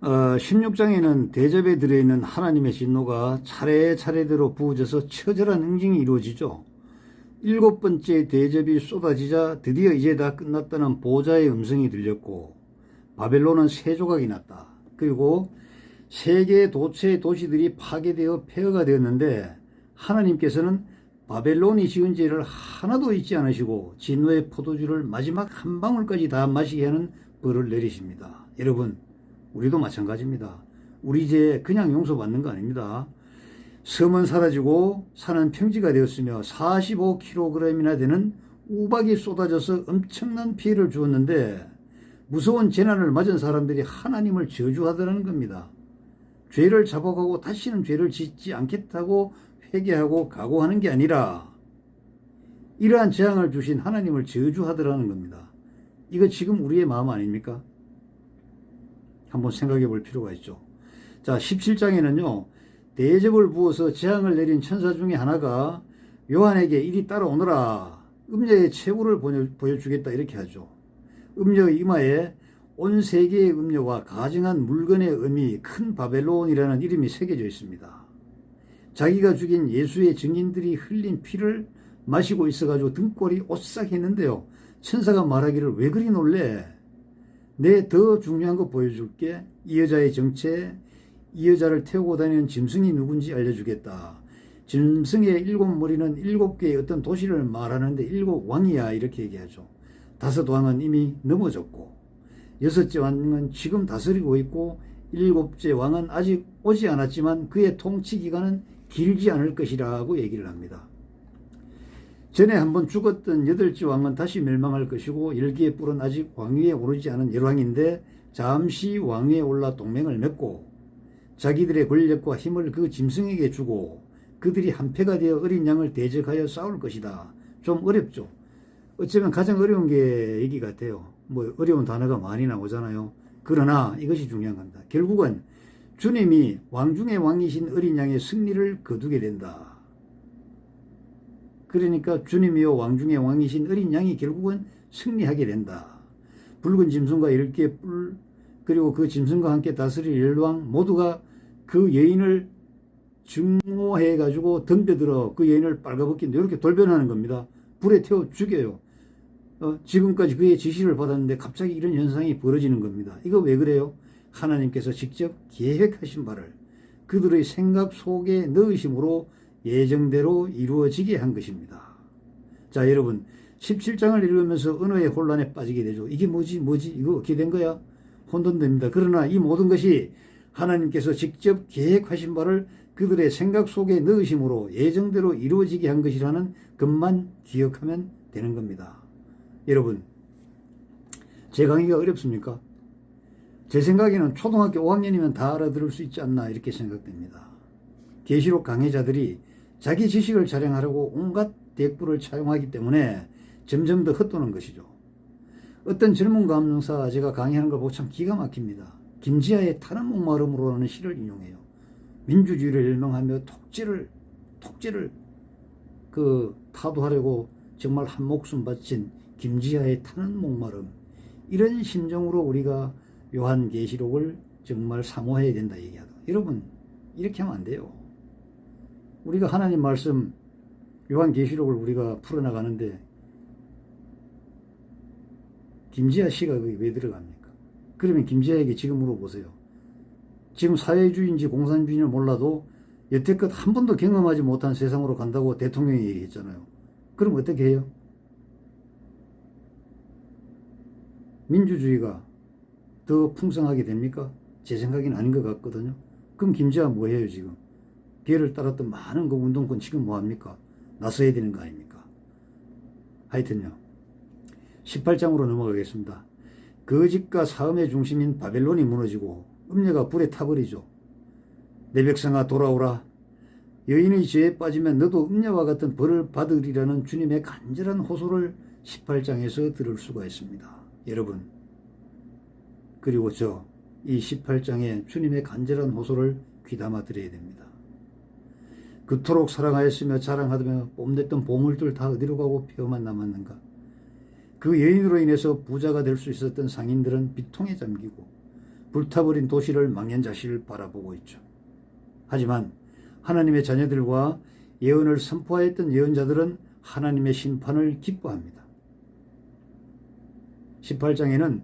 16장에는 대접에 들어있는 하나님의 진노가 차례차례대로 부어져서 처절한 응징이 이루어지죠. 7번째 대접이 쏟아지자 드디어 이제 다 끝났다는 보호자의 음성이 들렸고 바벨론은 세 조각이 났다. 그리고 세계의 도처의 도시들이 파괴되어 폐허가 되었는데 하나님께서는 바벨론이 지은 죄를 하나도 잊지 않으시고 진노의 포도주를 마지막 한 방울까지 다 마시게 하는 벌을 내리십니다. 여러분, 우리도 마찬가지입니다. 우리 죄 그냥 용서받는 거 아닙니다. 섬은 사라지고 산은 평지가 되었으며 45kg이나 되는 우박이 쏟아져서 엄청난 피해를 주었는데 무서운 재난을 맞은 사람들이 하나님을 저주하더라는 겁니다. 죄를 자복하고 다시는 죄를 짓지 않겠다고 회개하고 각오하는 게 아니라 이러한 재앙을 주신 하나님을 저주하더라는 겁니다. 이거 지금 우리의 마음 아닙니까? 한번 생각해 볼 필요가 있죠. 자, 17장에는요. 대접을 부어서 재앙을 내린 천사 중에 하나가 요한에게 이리 따라오너라. 음녀의 최후를 보여주겠다 이렇게 하죠. 음녀의 이마에 온 세계의 음녀와 가증한 물건의 음이 큰 바벨론이라는 이름이 새겨져 있습니다. 자기가 죽인 예수의 증인들이 흘린 피를 마시고 있어가지고 등골이 오싹했는데요. 천사가 말하기를 왜 그리 놀래? 내 더 중요한 거 보여줄게. 이 여자의 정체, 이 여자를 태우고 다니는 짐승이 누군지 알려주겠다. 짐승의 7머리는 7개의 어떤 도시를 말하는데 7왕이야 이렇게 얘기하죠. 5왕은 이미 넘어졌고 6째 왕은 지금 다스리고 있고 7째 왕은 아직 오지 않았지만 그의 통치 기간은 길지 않을 것이라고 얘기를 합니다. 전에 한번 죽었던 8째 왕은 다시 멸망할 것이고 10개의 뿔은 아직 왕위에 오르지 않은 열왕인데 잠시 왕위에 올라 동맹을 맺고 자기들의 권력과 힘을 그 짐승에게 주고 그들이 한패가 되어 어린 양을 대적하여 싸울 것이다. 좀 어렵죠. 어쩌면 가장 어려운 게 얘기 같아요. 뭐 어려운 단어가 많이 나오잖아요. 그러나 이것이 중요한 겁니다. 결국은 주님이 왕 중의 왕이신 어린 양의 승리를 거두게 된다. 그러니까 주님이요 왕 중의 왕이신 어린 양이 결국은 승리하게 된다. 붉은 짐승과 10개의 뿔 그리고 그 짐승과 함께 다스릴 열왕 모두가 그 여인을 증오해 가지고 덤벼들어 그 여인을 빨가벗긴데 이렇게 돌변하는 겁니다. 불에 태워 죽여요. 지금까지 그의 지시를 받았는데 갑자기 이런 현상이 벌어지는 겁니다. 이거 왜 그래요? 하나님께서 직접 계획하신 바를 그들의 생각 속에 넣으심으로 예정대로 이루어지게 한 것입니다. 자, 여러분 17장을 읽으면서 언어의 혼란에 빠지게 되죠. 이게 뭐지 이거 어떻게 된 거야? 혼돈됩니다. 그러나 이 모든 것이 하나님께서 직접 계획하신 바를 그들의 생각 속에 넣으심으로 예정대로 이루어지게 한 것이라는 것만 기억하면 되는 겁니다. 여러분, 제 강의가 어렵습니까? 제 생각에는 초등학교 5학년이면 다 알아들을 수 있지 않나 이렇게 생각됩니다. 계시록 강의자들이 자기 지식을 자랑하려고 온갖 대꾸를 차용하기 때문에 점점 더 헛도는 것이죠. 어떤 젊은 감정사 제가 강의하는 걸 보고 참 기가 막힙니다. 김지하의 타는 목마름으로라는 시를 인용해요. 민주주의를 열망하며 독재를 타도하려고 정말 한 목숨 바친 김지하의 타는 목마름, 이런 심정으로 우리가 요한계시록을 정말 사모해야 된다 얘기하다. 여러분, 이렇게 하면 안 돼요. 우리가 하나님 말씀 요한계시록을 우리가 풀어나가는데 김지하 씨가 거기 왜 들어갑니까? 그러면 김지하에게 지금 물어보세요. 지금 사회주의인지 공산주의인지 몰라도 여태껏 한 번도 경험하지 못한 세상으로 간다고 대통령이 얘기했잖아요. 그럼 어떻게 해요? 민주주의가 더 풍성하게 됩니까? 제 생각에는 아닌 것 같거든요. 그럼 김지하 뭐 해요 지금? 걔를 따랐던 많은 그 운동권 지금 뭐 합니까? 나서야 되는 거 아닙니까? 하여튼요. 18장으로 넘어가겠습니다. 거짓과 사음의 중심인 바벨론이 무너지고 음녀가 불에 타버리죠. 내 백성아 돌아오라. 여인의 죄에 빠지면 너도 음녀와 같은 벌을 받으리라는 주님의 간절한 호소를 18장에서 들을 수가 있습니다. 여러분, 그리고 이 18장에 주님의 간절한 호소를 귀담아 드려야 됩니다. 그토록 사랑하였으며 자랑하며 뽐냈던 보물들 다 어디로 가고 폐허만 남았는가? 그 여인으로 인해서 부자가 될 수 있었던 상인들은 비통에 잠기고 불타버린 도시를 망연자실을 바라보고 있죠. 하지만 하나님의 자녀들과 예언을 선포하였던 예언자들은 하나님의 심판을 기뻐합니다. 18장에는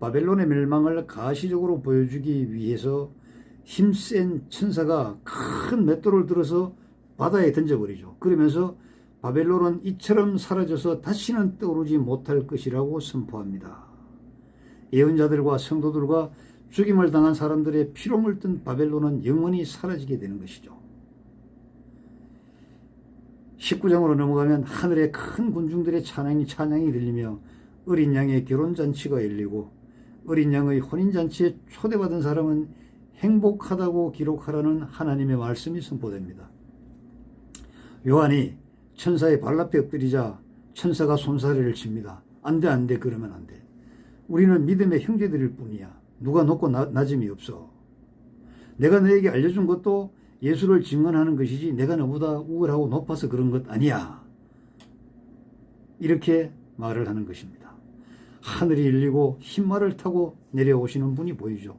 바벨론의 멸망을 가시적으로 보여주기 위해서 힘센 천사가 큰 맷돌을 들어서 바다에 던져버리죠. 그러면서 바벨론은 이처럼 사라져서 다시는 떠오르지 못할 것이라고 선포합니다. 예언자들과 성도들과 죽임을 당한 사람들의 피로 물든 바벨론은 영원히 사라지게 되는 것이죠. 19장으로 넘어가면 하늘의 큰 군중들의 찬양이 들리며 어린 양의 결혼잔치가 열리고 어린 양의 혼인잔치에 초대받은 사람은 행복하다고 기록하라는 하나님의 말씀이 선포됩니다. 요한이 천사의 발 앞에 엎드리자 천사가 손사래를 칩니다. 안 돼, 그러면 안 돼. 우리는 믿음의 형제들일 뿐이야. 누가 높고 낮음이 없어. 내가 너에게 알려준 것도 예수를 증언하는 것이지 내가 너보다 우월하고 높아서 그런 것 아니야. 이렇게 말을 하는 것입니다. 하늘이 열리고 흰말을 타고 내려오시는 분이 보이죠.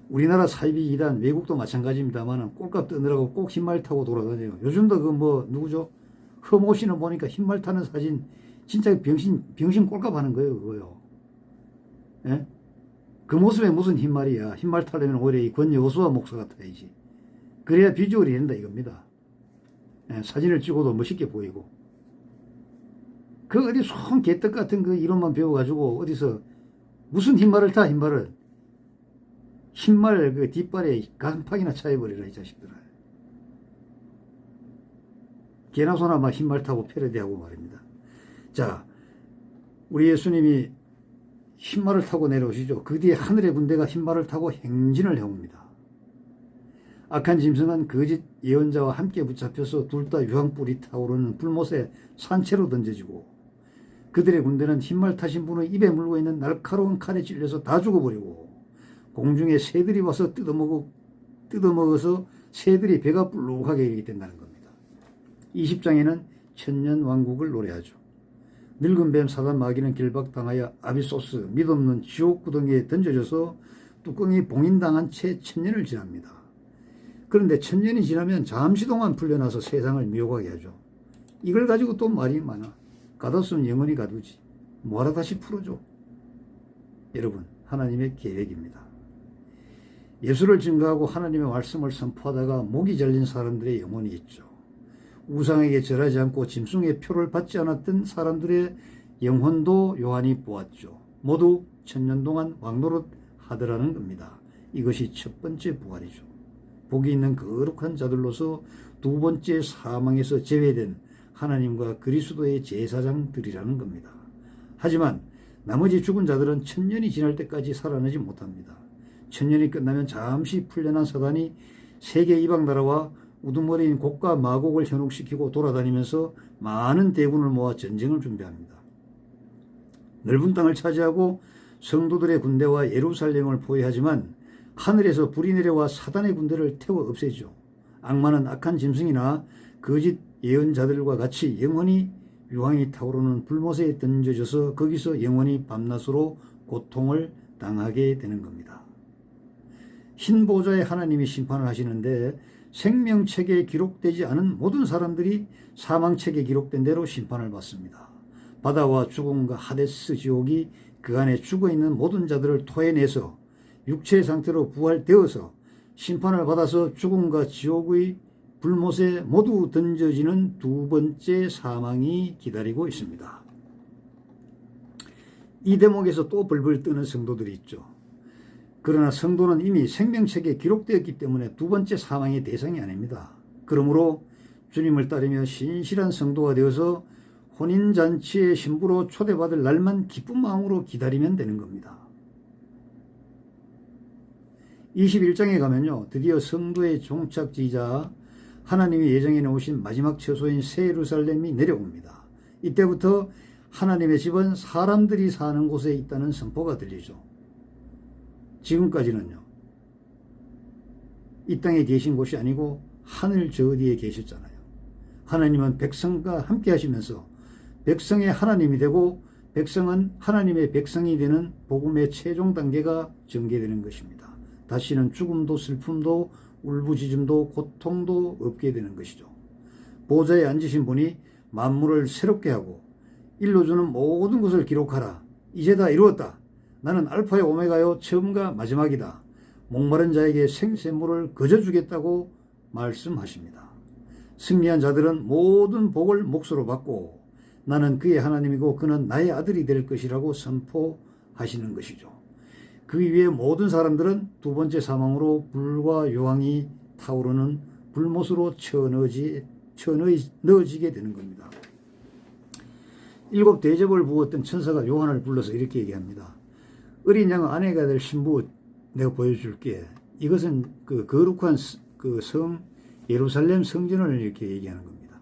우리나라 사이비 이단 외국도 마찬가지입니다만 꼴값 뜨느라고 꼭 흰말 타고 돌아다녀요. 요즘도 누구죠? 흠오씨는 보니까 흰말 타는 사진 진짜 병신 꼴값 하는 거예요, 그거요. 예? 그 모습에 무슨 흰말이야. 흰말 타려면 오히려 이 권여수와 목사가 타야지. 그래야 비주얼이 된다 이겁니다. 예, 사진을 찍어도 멋있게 보이고. 그 어디 손 개떡 같은 그 이론만 배워가지고 어디서 무슨 흰말을 타, 흰말을. 흰말 그 뒷발에 가슴팍이나 차여버리라 이 자식들아. 개나 소나 막 흰말 타고 패러디하고 말입니다. 자, 우리 예수님이 흰말을 타고 내려오시죠. 그 뒤에 하늘의 군대가 흰말을 타고 행진을 해옵니다. 악한 짐승은 거짓 예언자와 함께 붙잡혀서 둘 다 유황불이 타오르는 불못에 산채로 던져지고 그들의 군대는 흰말 타신 분의 입에 물고 있는 날카로운 칼에 찔려서 다 죽어버리고 공중에 새들이 와서 뜯어먹어서 새들이 배가 불룩하게 이르게 된다는 겁니다. 20장에는 천년왕국을 노래하죠. 늙은 뱀 사단 마귀는 결박당하여 아비소스 믿없는 지옥 구덩이에 던져져서 뚜껑이 봉인당한 채 천년을 지납니다. 그런데 천년이 지나면 잠시 동안 풀려나서 세상을 미혹하게 하죠. 이걸 가지고 또 말이 많아. 가뒀으면 영원히 가두지. 뭐하러 다시 풀어줘. 여러분, 하나님의 계획입니다. 예수를 증거하고 하나님의 말씀을 선포하다가 목이 잘린 사람들의 영혼이 있죠. 우상에게 절하지 않고 짐승의 표를 받지 않았던 사람들의 영혼도 요한이 보았죠. 모두 천년 동안 왕노릇 하더라는 겁니다. 이것이 첫 번째 부활이죠. 복이 있는 거룩한 자들로서 두 번째 사망에서 제외된 하나님과 그리스도의 제사장들이라는 겁니다. 하지만 나머지 죽은 자들은 천년이 지날 때까지 살아나지 못합니다. 천년이 끝나면 잠시 풀려난 사단이 세계 이방 나라와 우두머리인 곡과 마곡을 현혹시키고 돌아다니면서 많은 대군을 모아 전쟁을 준비합니다. 넓은 땅을 차지하고 성도들의 군대와 예루살렘을 포위하지만 하늘에서 불이 내려와 사단의 군대를 태워 없애죠. 악마는 악한 짐승이나 거짓 예언자들과 같이 영원히 유황이 타오르는 불못에 던져져서 거기서 영원히 밤낮으로 고통을 당하게 되는 겁니다. 흰 보좌에 하나님이 심판을 하시는데 생명책에 기록되지 않은 모든 사람들이 사망책에 기록된 대로 심판을 받습니다. 바다와 죽음과 하데스 지옥이 그 안에 죽어있는 모든 자들을 토해내서 육체의 상태로 부활되어서 심판을 받아서 죽음과 지옥의 불못에 모두 던져지는 두 번째 사망이 기다리고 있습니다. 이 대목에서 또 벌벌 뜨는 성도들이 있죠. 그러나 성도는 이미 생명책에 기록되었기 때문에 두 번째 사망의 대상이 아닙니다. 그러므로 주님을 따르며 신실한 성도가 되어서 혼인잔치의 신부로 초대받을 날만 기쁜 마음으로 기다리면 되는 겁니다. 21장에 가면요, 드디어 성도의 종착지이자 하나님이 예정해 놓으신 마지막 처소인 새 예루살렘이 내려옵니다. 이때부터 하나님의 집은 사람들이 사는 곳에 있다는 선포가 들리죠. 지금까지는요, 이 땅에 계신 곳이 아니고 하늘 저 어디에 계셨잖아요. 하나님은 백성과 함께 하시면서 백성의 하나님이 되고 백성은 하나님의 백성이 되는 복음의 최종 단계가 전개되는 것입니다. 다시는 죽음도 슬픔도 울부짖음도 고통도 없게 되는 것이죠. 보좌에 앉으신 분이 만물을 새롭게 하고 일러주는 모든 것을 기록하라. 이제 다 이루었다. 나는 알파요 오메가요 처음과 마지막이다. 목마른 자에게 생샘물을 거저 주겠다고 말씀하십니다. 승리한 자들은 모든 복을 몫으로 받고 나는 그의 하나님이고 그는 나의 아들이 될 것이라고 선포하시는 것이죠. 그 위에 모든 사람들은 두 번째 사망으로 불과 요항이 타오르는 불못으로 넣어지게 되는 겁니다. 7 대접을 부었던 천사가 요한을 불러서 이렇게 얘기합니다. 어린 양 아내가 될 신부 내가 보여줄게. 이것은 그 거룩한 그 성 예루살렘 성전을 이렇게 얘기하는 겁니다.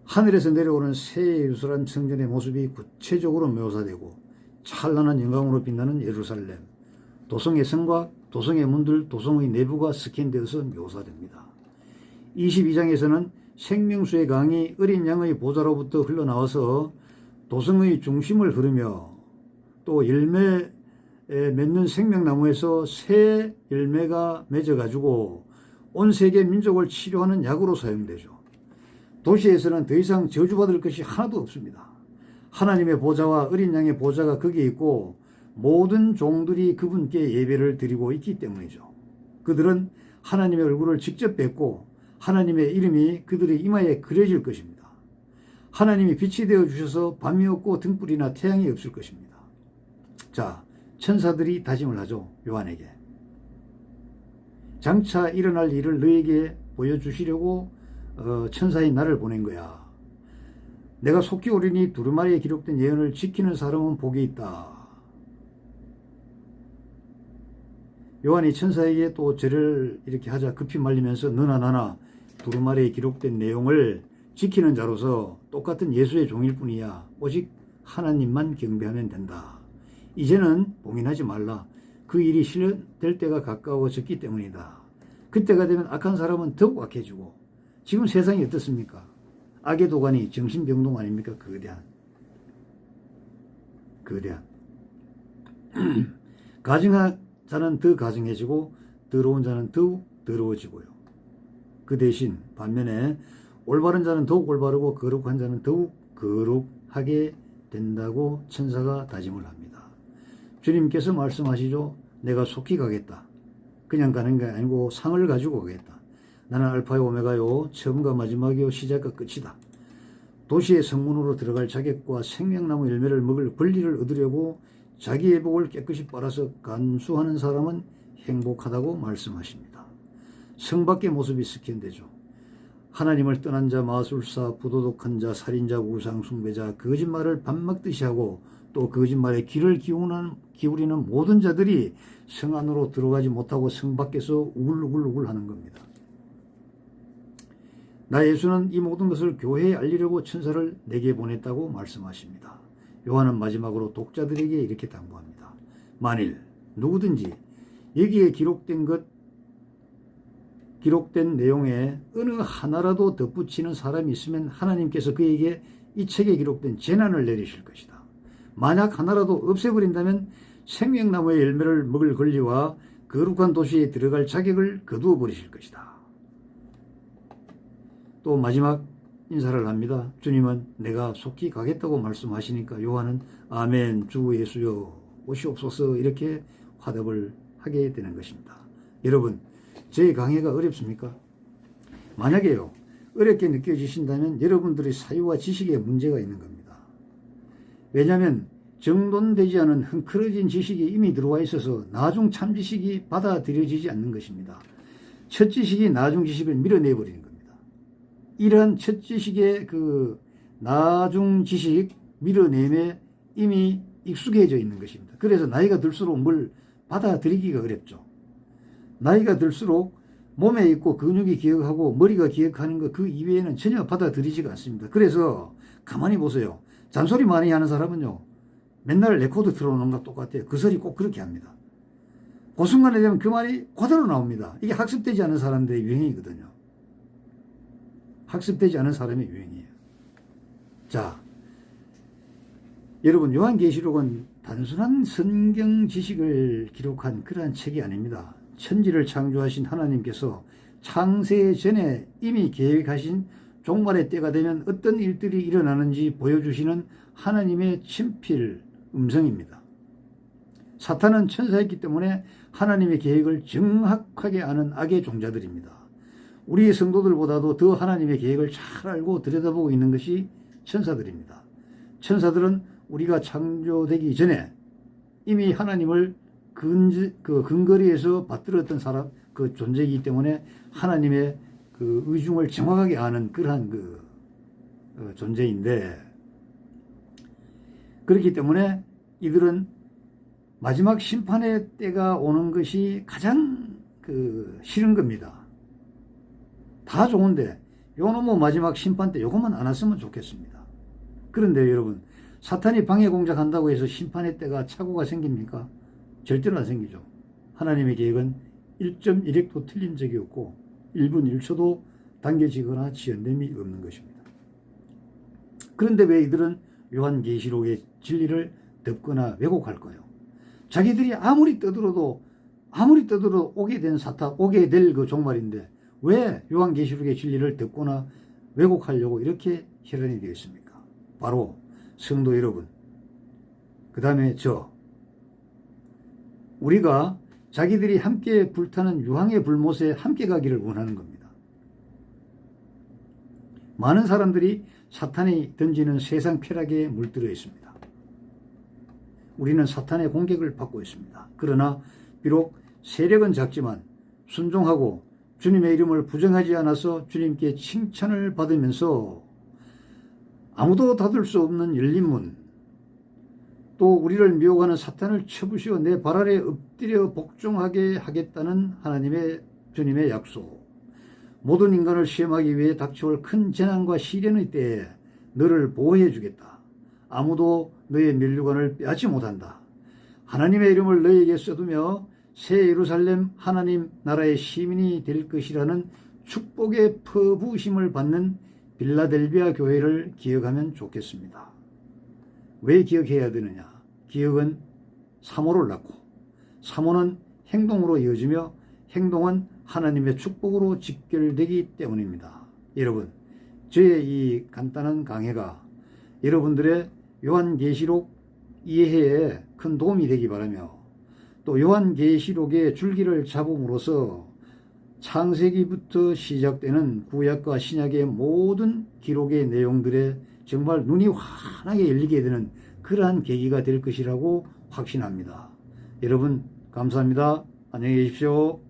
하늘에서 내려오는 새 예루살렘 성전의 모습이 구체적으로 묘사되고 찬란한 영광으로 빛나는 예루살렘, 도성의 성과 도성의 문들, 도성의 내부가 스캔되어서 묘사됩니다. 22장에서는 생명수의 강이 어린 양의 보좌로부터 흘러나와서 도성의 중심을 흐르며 또 열매 맺는 생명나무에서 새 열매가 맺어가지고 온 세계 민족을 치료하는 약으로 사용되죠. 도시에서는 더 이상 저주받을 것이 하나도 없습니다. 하나님의 보좌와 어린 양의 보좌가 거기에 있고 모든 종들이 그분께 예배를 드리고 있기 때문이죠. 그들은 하나님의 얼굴을 직접 뵙고 하나님의 이름이 그들의 이마에 그려질 것입니다. 하나님이 빛이 되어 주셔서 밤이 없고 등불이나 태양이 없을 것입니다. 자, 천사들이 다짐을 하죠. 요한에게. 장차 일어날 일을 너에게 보여주시려고 천사인 나를 보낸 거야. 내가 속히 오리니 두루마리에 기록된 예언을 지키는 사람은 복이 있다. 요한이 천사에게 또 절을 이렇게 하자 급히 말리면서 너나 나나 두루마리에 기록된 내용을 지키는 자로서 똑같은 예수의 종일 뿐이야. 오직 하나님만 경배하면 된다. 이제는 봉인하지 말라. 그 일이 실현될 때가 가까워졌기 때문이다. 그때가 되면 악한 사람은 더욱 악해지고 지금 세상이 어떻습니까? 악의 도가니 정신병동 아닙니까? 거대한 가증한 자는 더 가증해지고 더러운 자는 더욱 더러워지고요. 그 대신 반면에 올바른 자는 더욱 올바르고 거룩한 자는 더욱 거룩하게 된다고 천사가 다짐을 합니다. 주님께서 말씀하시죠. 내가 속히 가겠다. 그냥 가는 게 아니고 상을 가지고 가겠다. 나는 알파요 오메가요 처음과 마지막이요 시작과 끝이다. 도시의 성문으로 들어갈 자격과 생명나무 열매를 먹을 권리를 얻으려고 자기의 복을 깨끗이 빨아서 간수하는 사람은 행복하다고 말씀하십니다. 성 밖의 모습이 스캔되죠. 하나님을 떠난 자, 마술사, 부도덕한 자, 살인자, 우상숭배자, 거짓말을 밥 먹듯이 하고 또 거짓말에 귀를 기울이는 모든 자들이 성 안으로 들어가지 못하고 성 밖에서 우글우글 하는 겁니다. 나 예수는 이 모든 것을 교회에 알리려고 천사를 내게 보냈다고 말씀하십니다. 요한은 마지막으로 독자들에게 이렇게 당부합니다. 만일 누구든지 여기에 기록된 내용에 어느 하나라도 덧붙이는 사람이 있으면 하나님께서 그에게 이 책에 기록된 재난을 내리실 것이다. 만약 하나라도 없애버린다면 생명나무의 열매를 먹을 권리와 거룩한 도시에 들어갈 자격을 거두어 버리실 것이다. 또 마지막 인사를 합니다. 주님은 내가 속히 가겠다고 말씀하시니까 요한은 아멘 주 예수여 오시옵소서 이렇게 화답을 하게 되는 것입니다. 여러분, 제 강해가 어렵습니까? 만약에요 어렵게 느껴지신다면 여러분들의 사유와 지식에 문제가 있는 겁니다. 왜냐하면 정돈되지 않은 흥크러진 지식이 이미 들어와 있어서 나중 참 지식이 받아들여지지 않는 것입니다. 첫 지식이 나중 지식을 밀어내버리는 겁니다. 이러한 첫 지식의 그 나중 지식 밀어내매 이미 익숙해져 있는 것입니다. 그래서 나이가 들수록 뭘 받아들이기가 어렵죠. 나이가 들수록 몸에 있고 근육이 기억하고 머리가 기억하는 것 그 이외에는 전혀 받아들이지가 않습니다. 그래서 가만히 보세요. 잔소리 많이 하는 사람은요. 맨날 레코드 틀어놓는 것 똑같아요. 그 소리 꼭 그렇게 합니다. 그 순간에 되면 그 말이 그대로 나옵니다. 이게 학습되지 않은 사람들의 유행이거든요. 학습되지 않은 사람의 유행이에요. 자, 여러분, 요한계시록은 단순한 성경 지식을 기록한 그러한 책이 아닙니다. 천지를 창조하신 하나님께서 창세 전에 이미 계획하신 종말의 때가 되면 어떤 일들이 일어나는지 보여주시는 하나님의 친필 음성입니다. 사탄은 천사였기 때문에 하나님의 계획을 정확하게 아는 악의 종자들입니다. 우리 성도들보다도 더 하나님의 계획을 잘 알고 들여다보고 있는 것이 천사들입니다. 천사들은 우리가 창조되기 전에 이미 하나님을 근거리에서 받들었던 사람, 그 존재이기 때문에 하나님의 그 의중을 정확하게 아는 그러한 존재인데, 그렇기 때문에 이들은 마지막 심판의 때가 오는 것이 가장 싫은 겁니다. 다 좋은데 요놈의 마지막 심판 때 요것만 안 왔으면 좋겠습니다. 그런데 여러분, 사탄이 방해 공작한다고 해서 심판의 때가 착오가 생깁니까? 절대로 안 생기죠. 하나님의 계획은 1.1획도 틀린 적이 없고 1분 1초도 당겨지거나 지연됨이 없는 것입니다. 그런데 왜 이들은 요한계시록의 진리를 덮거나 왜곡할까요? 자기들이 아무리 떠들어도 오게 될 그 종말인데 왜 요한계시록의 진리를 덮거나 왜곡하려고 이렇게 혈안이 되어 있습니까? 바로 성도 여러분, 그 다음에 우리가 자기들이 함께 불타는 유황의 불못에 함께 가기를 원하는 겁니다. 많은 사람들이 사탄이 던지는 세상 쾌락에 물들어 있습니다. 우리는 사탄의 공격을 받고 있습니다. 그러나 비록 세력은 작지만 순종하고 주님의 이름을 부정하지 않아서 주님께 칭찬을 받으면서 아무도 닫을 수 없는 열린 문, 또 우리를 미혹하는 사탄을 쳐부시어 내 발 아래 엎드려 복종하게 하겠다는 주님의 약속, 모든 인간을 시험하기 위해 닥쳐올 큰 재난과 시련의 때에 너를 보호해 주겠다. 아무도 너의 면류관을 빼앗지 못한다. 하나님의 이름을 너에게 써두며 새 예루살렘 하나님 나라의 시민이 될 것이라는 축복의 퍼부으심을 받는 빌라델비아 교회를 기억하면 좋겠습니다. 왜 기억해야 되느냐? 기억은 사모를 낳고, 사모는 행동으로 이어지며 행동은 하나님의 축복으로 직결되기 때문입니다. 여러분, 저의 이 간단한 강해가 여러분들의 요한계시록 이해에 큰 도움이 되기 바라며, 또 요한계시록의 줄기를 잡음으로써 창세기부터 시작되는 구약과 신약의 모든 기록의 내용들에 정말 눈이 환하게 열리게 되는 그러한 계기가 될 것이라고 확신합니다. 여러분, 감사합니다. 안녕히 계십시오.